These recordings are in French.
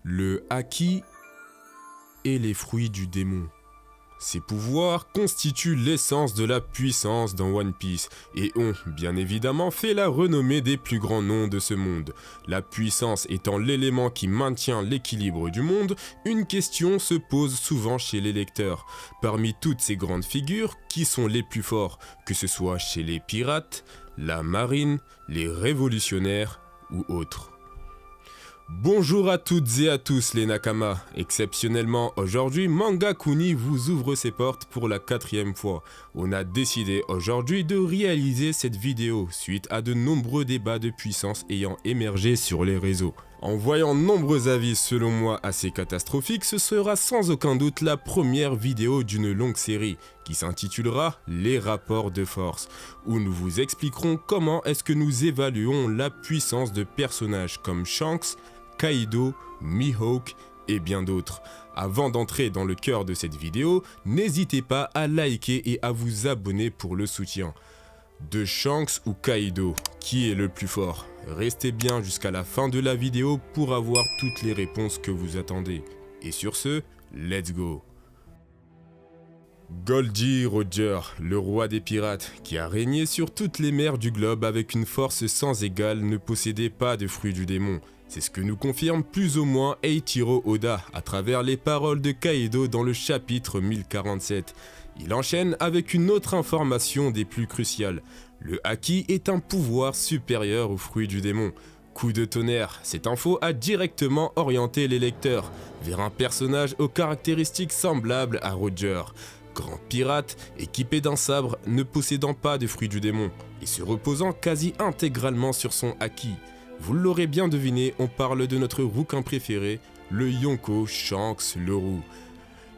Le haki et les fruits du démon. Ces pouvoirs constituent l'essence de la puissance dans One Piece et ont, bien évidemment, fait la renommée des plus grands noms de ce monde. La puissance étant l'élément qui maintient l'équilibre du monde, une question se pose souvent chez les lecteurs. Parmi toutes ces grandes figures, qui sont les plus forts, que ce soit chez les pirates, la marine, les révolutionnaires ou autres? Bonjour à toutes et à tous les Nakama. Exceptionnellement aujourd'hui, Manga Kuni vous ouvre ses portes pour la 4e fois. On a décidé aujourd'hui de réaliser cette vidéo suite à de nombreux débats de puissance ayant émergé sur les réseaux. En voyant nombreux avis selon moi assez catastrophiques, ce sera sans aucun doute la première vidéo d'une longue série qui s'intitulera Les rapports de force, où nous vous expliquerons comment est-ce que nous évaluons la puissance de personnages comme Shanks, Kaido, Mihawk et bien d'autres. Avant d'entrer dans le cœur de cette vidéo, n'hésitez pas à liker et à vous abonner pour le soutien. De Shanks ou Kaido, qui est le plus fort? Restez bien jusqu'à la fin de la vidéo pour avoir toutes les réponses que vous attendez. Et sur ce, let's go! Goldie Roger, le roi des pirates, qui a régné sur toutes les mers du globe avec une force sans égale, ne possédait pas de fruits du démon. C'est ce que nous confirme plus ou moins Eiichiro Oda à travers les paroles de Kaido dans le chapitre 1047. Il enchaîne avec une autre information des plus cruciales. Le haki est un pouvoir supérieur aux fruits du démon. Coup de tonnerre, cette info a directement orienté les lecteurs vers un personnage aux caractéristiques semblables à Roger. Grand pirate, équipé d'un sabre, ne possédant pas de fruits du démon et se reposant quasi intégralement sur son haki. Vous l'aurez bien deviné, on parle de notre rouquin préféré, le Yonko Shanks le Roux.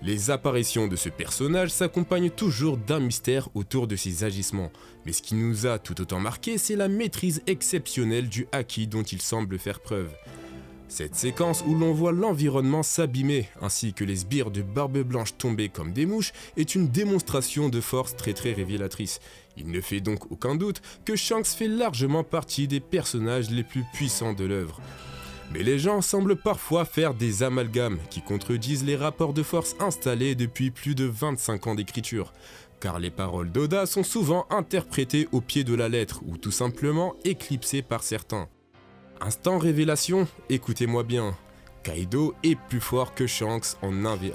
Les apparitions de ce personnage s'accompagnent toujours d'un mystère autour de ses agissements. Mais ce qui nous a tout autant marqué, c'est la maîtrise exceptionnelle du haki dont il semble faire preuve. Cette séquence où l'on voit l'environnement s'abîmer, ainsi que les sbires de Barbe Blanche tomber comme des mouches, est une démonstration de force très révélatrice. Il ne fait donc aucun doute que Shanks fait largement partie des personnages les plus puissants de l'œuvre. Mais les gens semblent parfois faire des amalgames qui contredisent les rapports de force installés depuis plus de 25 ans d'écriture. Car les paroles d'Oda sont souvent interprétées au pied de la lettre ou tout simplement éclipsées par certains. Instant révélation, écoutez-moi bien, Kaido est plus fort que Shanks en 1v1.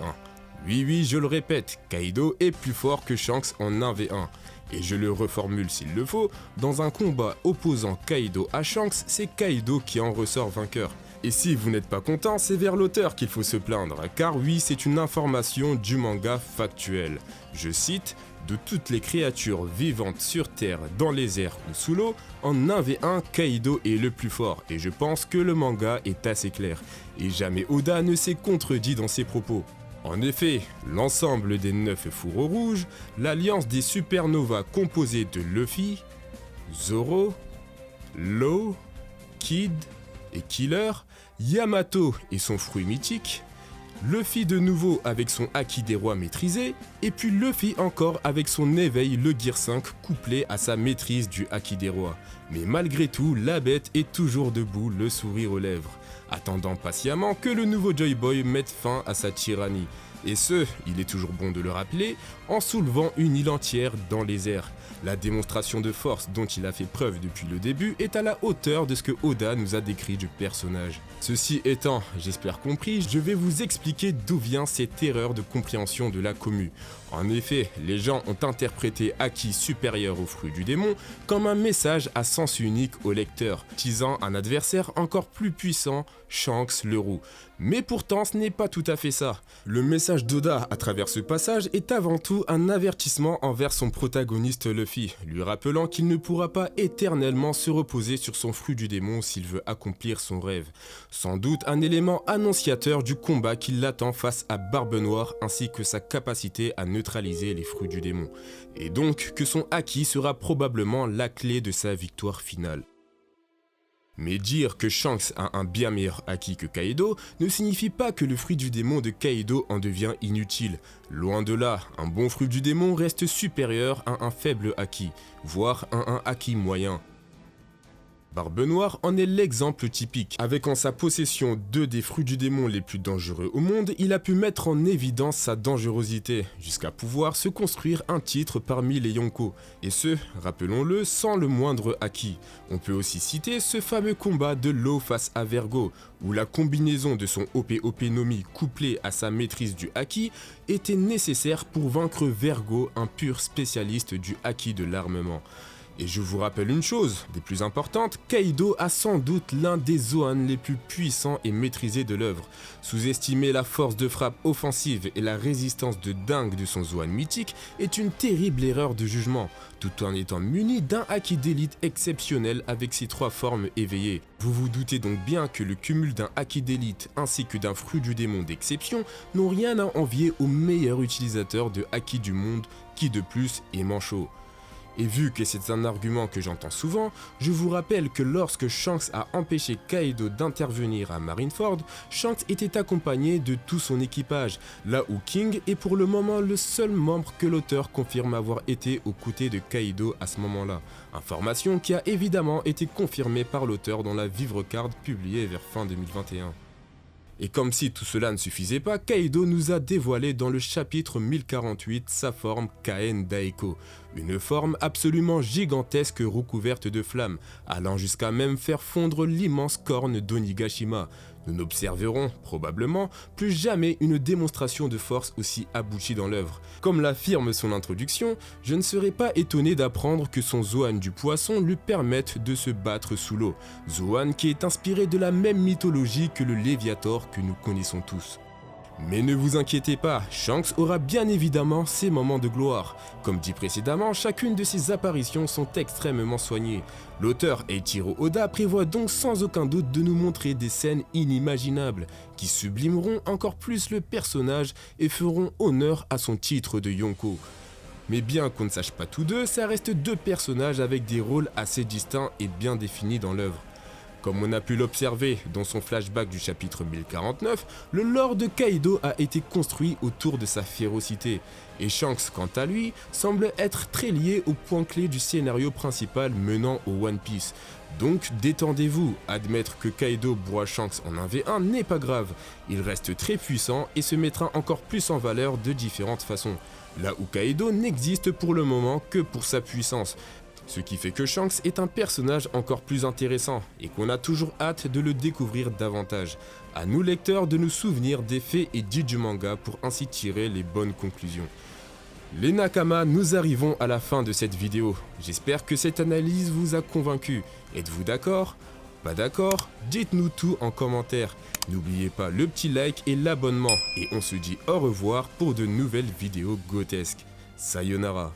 Oui, je le répète, Kaido est plus fort que Shanks en 1v1. Et je le reformule s'il le faut, dans un combat opposant Kaido à Shanks, c'est Kaido qui en ressort vainqueur. Et si vous n'êtes pas content, c'est vers l'auteur qu'il faut se plaindre, car oui, c'est une information du manga factuelle. Je cite: de toutes les créatures vivantes sur Terre, dans les airs ou sous l'eau, en 1v1, Kaido est le plus fort, et je pense que le manga est assez clair. Et jamais Oda ne s'est contredit dans ses propos. En effet, l'ensemble des 9 fourreaux rouges, l'alliance des supernovas composée de Luffy, Zoro, Law, Kid et Killer, Yamato et son fruit mythique, Luffy de nouveau avec son haki des rois maîtrisé, et puis Luffy encore avec son éveil le Gear 5 couplé à sa maîtrise du haki des rois. Mais malgré tout, la bête est toujours debout, le sourire aux lèvres, attendant patiemment que le nouveau Joy Boy mette fin à sa tyrannie. Et ce, il est toujours bon de le rappeler, en soulevant une île entière dans les airs. La démonstration de force dont il a fait preuve depuis le début est à la hauteur de ce que Oda nous a décrit du personnage. Ceci étant, j'espère compris, je vais vous expliquer d'où vient cette erreur de compréhension de la commu. En effet, les gens ont interprété haki supérieur au fruit du démon comme un message à sens unique au lecteur, teasant un adversaire encore plus puissant, Shanks le Roux. Mais pourtant, ce n'est pas tout à fait ça. Le message d'Oda à travers ce passage est avant tout un avertissement envers son protagoniste Luffy, lui rappelant qu'il ne pourra pas éternellement se reposer sur son fruit du démon s'il veut accomplir son rêve. Sans doute un élément annonciateur du combat qui l'attend face à Barbe Noire ainsi que sa capacité à neutraliser les fruits du démon. Et donc que son haki sera probablement la clé de sa victoire finale. Mais dire que Shanks a un bien meilleur haki que Kaido ne signifie pas que le fruit du démon de Kaido en devient inutile. Loin de là, un bon fruit du démon reste supérieur à un faible haki, voire à un haki moyen. Barbe Noire en est l'exemple typique. Avec en sa possession 2 des fruits du démon les plus dangereux au monde, il a pu mettre en évidence sa dangerosité, jusqu'à pouvoir se construire un titre parmi les Yonko. Et ce, rappelons-le, sans le moindre haki. On peut aussi citer ce fameux combat de Law face à Vergo, où la combinaison de son OP Nomi couplée à sa maîtrise du haki était nécessaire pour vaincre Vergo, un pur spécialiste du haki de l'armement. Et je vous rappelle une chose, des plus importantes, Kaido a sans doute l'un des Zoan les plus puissants et maîtrisés de l'œuvre. Sous-estimer la force de frappe offensive et la résistance de dingue de son Zoan mythique est une terrible erreur de jugement, tout en étant muni d'un haki d'élite exceptionnel avec ses 3 formes éveillées. Vous vous doutez donc bien que le cumul d'un haki d'élite ainsi que d'un fruit du démon d'exception n'ont rien à envier au meilleur utilisateur de haki du monde, qui de plus est manchot. Et vu que c'est un argument que j'entends souvent, je vous rappelle que lorsque Shanks a empêché Kaido d'intervenir à Marineford, Shanks était accompagné de tout son équipage, là où King est pour le moment le seul membre que l'auteur confirme avoir été aux côtés de Kaido à ce moment-là. Information qui a évidemment été confirmée par l'auteur dans la Vivre Card publiée vers fin 2021. Et comme si tout cela ne suffisait pas, Kaido nous a dévoilé dans le chapitre 1048 sa forme Kaen Daiko, une forme absolument gigantesque recouverte de flammes, allant jusqu'à même faire fondre l'immense corne d'Onigashima. Nous n'observerons, probablement, plus jamais une démonstration de force aussi aboutie dans l'œuvre. Comme l'affirme son introduction, je ne serais pas étonné d'apprendre que son Zoan du poisson lui permette de se battre sous l'eau. Zoan qui est inspiré de la même mythologie que le Léviator que nous connaissons tous. Mais ne vous inquiétez pas, Shanks aura bien évidemment ses moments de gloire. Comme dit précédemment, chacune de ses apparitions sont extrêmement soignées. L'auteur Eiichiro Oda prévoit donc sans aucun doute de nous montrer des scènes inimaginables, qui sublimeront encore plus le personnage et feront honneur à son titre de Yonko. Mais bien qu'on ne sache pas tous deux, ça reste 2 personnages avec des rôles assez distincts et bien définis dans l'œuvre. Comme on a pu l'observer dans son flashback du chapitre 1049, le lore de Kaido a été construit autour de sa férocité, et Shanks, quant à lui, semble être très lié au point clé du scénario principal menant au One Piece. Donc détendez-vous, admettre que Kaido broie Shanks en 1v1 n'est pas grave, il reste très puissant et se mettra encore plus en valeur de différentes façons, là où Kaido n'existe pour le moment que pour sa puissance. Ce qui fait que Shanks est un personnage encore plus intéressant et qu'on a toujours hâte de le découvrir davantage. À nous lecteurs de nous souvenir des faits et dits du manga pour ainsi tirer les bonnes conclusions. Les Nakama, nous arrivons à la fin de cette vidéo. J'espère que cette analyse vous a convaincu. Êtes-vous d'accord? Pas d'accord? Dites-nous tout en commentaire. N'oubliez pas le petit like et l'abonnement. Et on se dit au revoir pour de nouvelles vidéos grotesques. Sayonara.